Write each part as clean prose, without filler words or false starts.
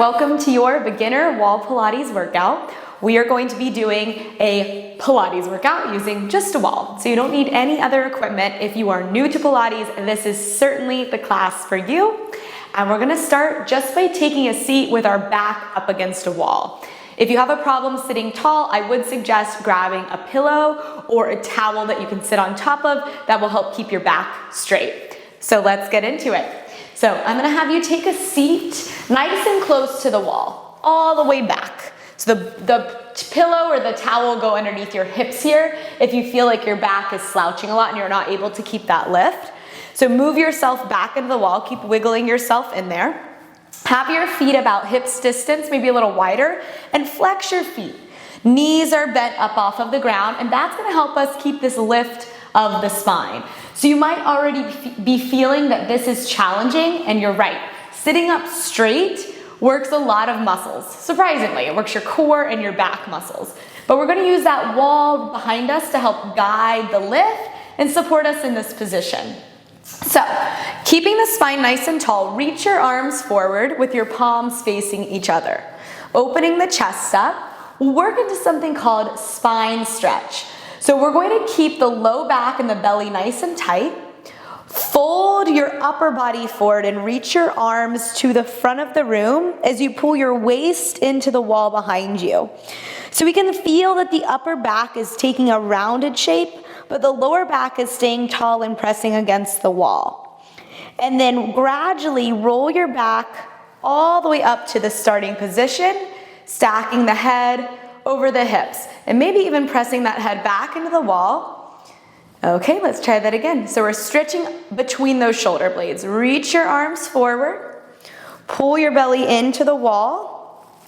welcome to your beginner wall Pilates workout. We are going to be doing a Pilates workout using just a wall. So you don't need any other equipment. If you are new to Pilates, this is certainly the class for you. And we're gonna start just by taking a seat with our back up against a wall. If you have a problem sitting tall, I would suggest grabbing a pillow or a towel that you can sit on top of that will help keep your back straight. So let's get into it. So I'm gonna have you take a seat nice and close to the wall, all the way back. So the pillow or the towel will go underneath your hips here if you feel like your back is slouching a lot and you're not able to keep that lift. So move yourself back into the wall, keep wiggling yourself in there. Have your feet about hips distance, maybe a little wider, and flex your feet. Knees are bent up off of the ground, and that's gonna help us keep this lift of the spine. So you might already be feeling that this is challenging, and you're right. Sitting up straight works a lot of muscles. Surprisingly, it works your core and your back muscles. But we're gonna use that wall behind us to help guide the lift and support us in this position. So, keeping the spine nice and tall, reach your arms forward with your palms facing each other. Opening the chest up, we'll work into something called spine stretch. So we're going to keep the low back and the belly nice and tight. Fold your upper body forward and reach your arms to the front of the room as you pull your waist into the wall behind you. So we can feel that the upper back is taking a rounded shape, but the lower back is staying tall and pressing against the wall. And then gradually roll your back all the way up to the starting position, stacking the head over the hips, and maybe even pressing that head back into the wall. Okay, let's try that again. So we're stretching between those shoulder blades. Reach your arms forward, pull your belly into the wall.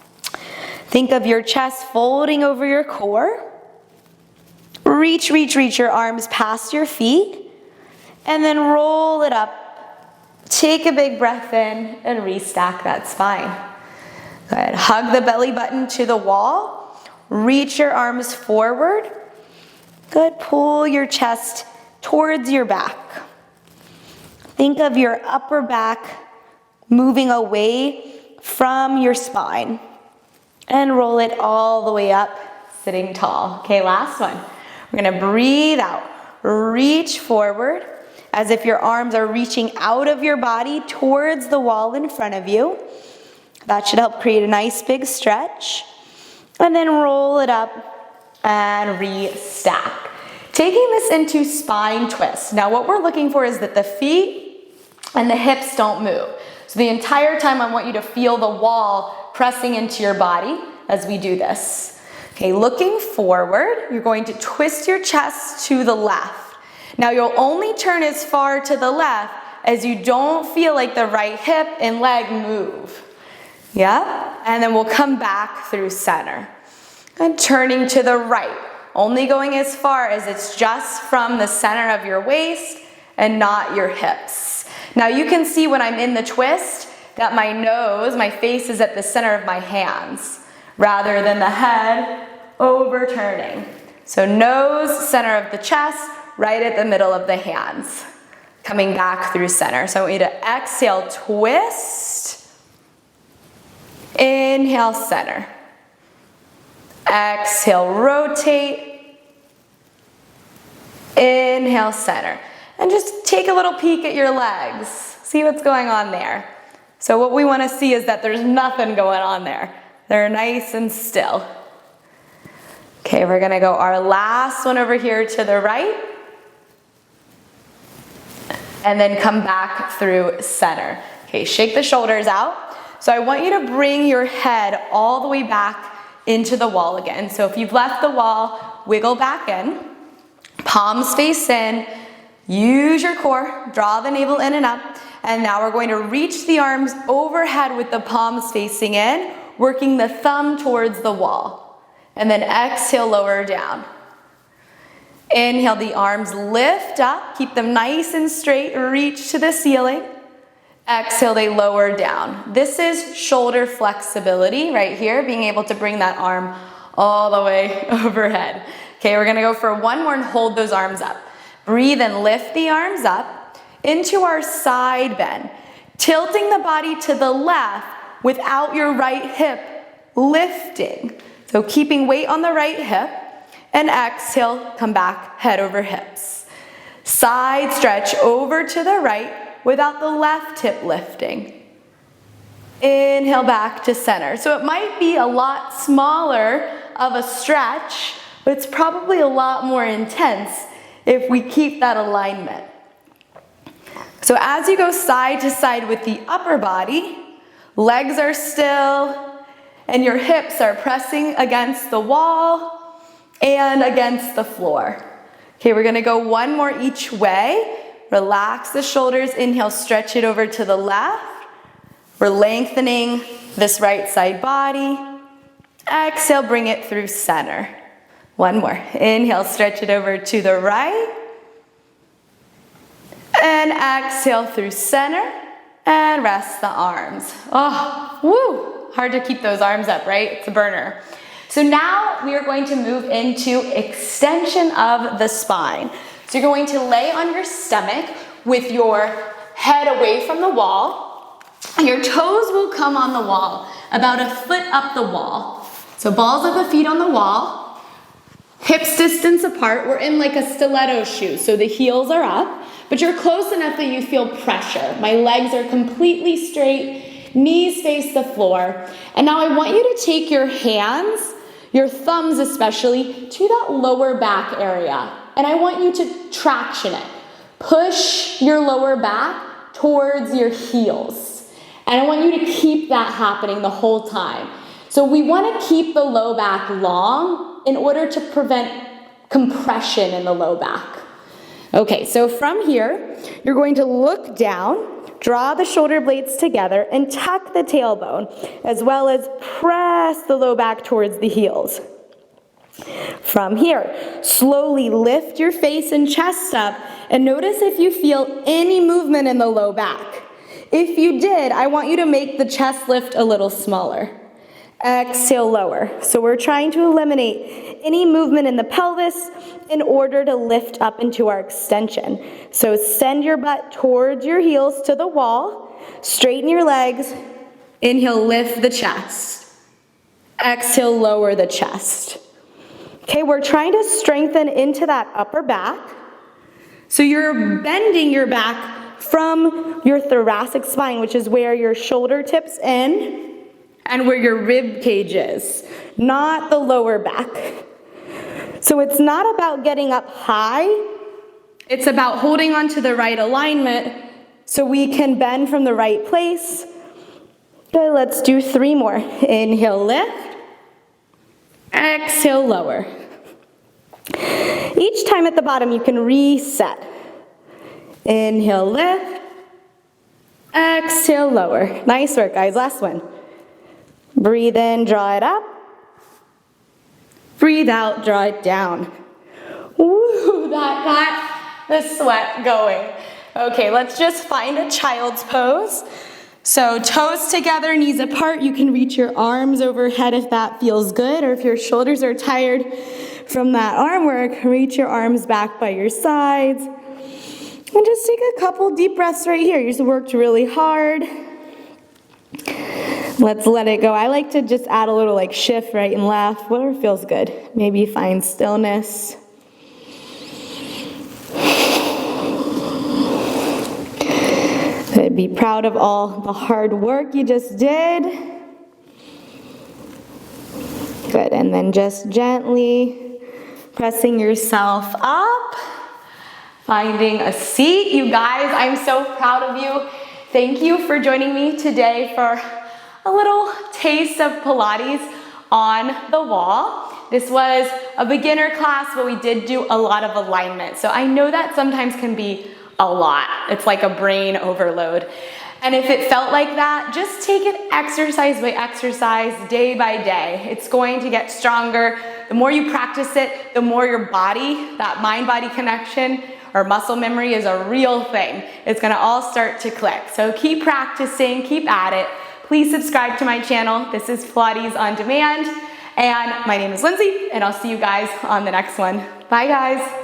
Think of your chest folding over your core. Reach your arms past your feet, and then roll it up. Take a big breath in and restack that spine. Go ahead, hug the belly button to the wall. Reach your arms forward. Good, pull your chest towards your back. Think of your upper back moving away from your spine. And roll it all the way up, sitting tall. Okay, last one. We're gonna breathe out, reach forward as if your arms are reaching out of your body towards the wall in front of you. That should help create a nice big stretch. And then roll it up and restack. Taking this into spine twist. Now what we're looking for is that the feet and the hips don't move. So the entire time I want you to feel the wall pressing into your body as we do this. Okay, looking forward, you're going to twist your chest to the left. Now you'll only turn as far to the left as you don't feel like the right hip and leg move. Yeah, and then we'll come back through center. And turning to the right, only going as far as it's just from the center of your waist and not your hips. Now you can see when I'm in the twist that my nose, my face is at the center of my hands, rather than the head overturning. So nose, center of the chest, right at the middle of the hands. Coming back through center. So I want you to exhale, twist. Inhale, center. Exhale, rotate. Inhale, center. And just take a little peek at your legs. See what's going on there. So what we want to see is that there's nothing going on there. They're nice and still. Okay, we're gonna go our last one over here to the right. And then come back through center. Okay, shake the shoulders out. So I want you to bring your head all the way back into the wall again. So if you've left the wall, wiggle back in. Palms face in. Use your core, draw the navel in and up. And now we're going to reach the arms overhead with the palms facing in, working the thumb towards the wall. And then exhale, lower down. Inhale, the arms lift up, keep them nice and straight, reach to the ceiling. Exhale, they lower down. This is shoulder flexibility right here, being able to bring that arm all the way overhead. Okay, we're gonna go for one more and hold those arms up. Breathe and lift the arms up into our side bend. Tilting the body to the left, without your right hip lifting. So keeping weight on the right hip, and exhale, come back, head over hips. Side stretch over to the right without the left hip lifting. Inhale back to center. So it might be a lot smaller of a stretch, but it's probably a lot more intense if we keep that alignment. So as you go side to side with the upper body, legs are still, and your hips are pressing against the wall and against the floor. Okay, we're gonna go one more each way. Relax the shoulders, inhale, stretch it over to the left. We're lengthening this right side body. Exhale, bring it through center. One more. Inhale, stretch it over to the right. And exhale through center. And rest the arms. Oh, woo! Hard to keep those arms up, right? It's a burner. So now we are going to move into extension of the spine. So you're going to lay on your stomach with your head away from the wall. Your toes will come on the wall, about a foot up the wall. So balls of the feet on the wall, hips distance apart. We're in like a stiletto shoe, so the heels are up, but you're close enough that you feel pressure. My legs are completely straight, knees face the floor. And now I want you to take your hands, your thumbs especially, to that lower back area. And I want you to traction it. Push your lower back towards your heels. And I want you to keep that happening the whole time. So we want to keep the low back long in order to prevent compression in the low back. Okay, so from here, you're going to look down, draw the shoulder blades together, and tuck the tailbone, as well as press the low back towards the heels. From here, slowly lift your face and chest up, and notice if you feel any movement in the low back. If you did, I want you to make the chest lift a little smaller. Exhale, lower. So we're trying to eliminate any movement in the pelvis in order to lift up into our extension. So send your butt towards your heels to the wall, straighten your legs, inhale, lift the chest. Exhale, lower the chest. Okay, we're trying to strengthen into that upper back. So you're bending your back from your thoracic spine, which is where your shoulder tips in and where your rib cage is, not the lower back. So it's not about getting up high, it's about holding on to the right alignment so we can bend from the right place. Good, let's do 3 more. Inhale, lift. Exhale, lower. Each time at the bottom you can reset. Inhale, lift. Exhale, lower. Nice work, guys. Last one. Breathe in, draw it up. Breathe out, draw it down. Woo, that got the sweat going. Okay, let's just find a child's pose. So toes together, knees apart. You can reach your arms overhead if that feels good, or if your shoulders are tired from that arm work, reach your arms back by your sides. And just take a couple deep breaths right here. You just worked really hard. Let's let it go. I like to just add a little like shift right and left, whatever feels good. Maybe find stillness. Good. Be proud of all the hard work you just did. Good. And then just gently pressing yourself up. Finding a seat. You guys, I'm so proud of you. Thank you for joining me today for a little taste of Pilates on the wall. This was a beginner class, but we did do a lot of alignment. So I know that sometimes can be a lot. It's like a brain overload. And if it felt like that, just take it exercise by exercise, day by day. It's going to get stronger. The more you practice it, the more your body, that mind-body connection, or muscle memory is a real thing. It's gonna all start to click. So keep practicing, keep at it. Please subscribe to my channel. This is Pilates on Demand. And my name is Lindsay, and I'll see you guys on the next one. Bye, guys.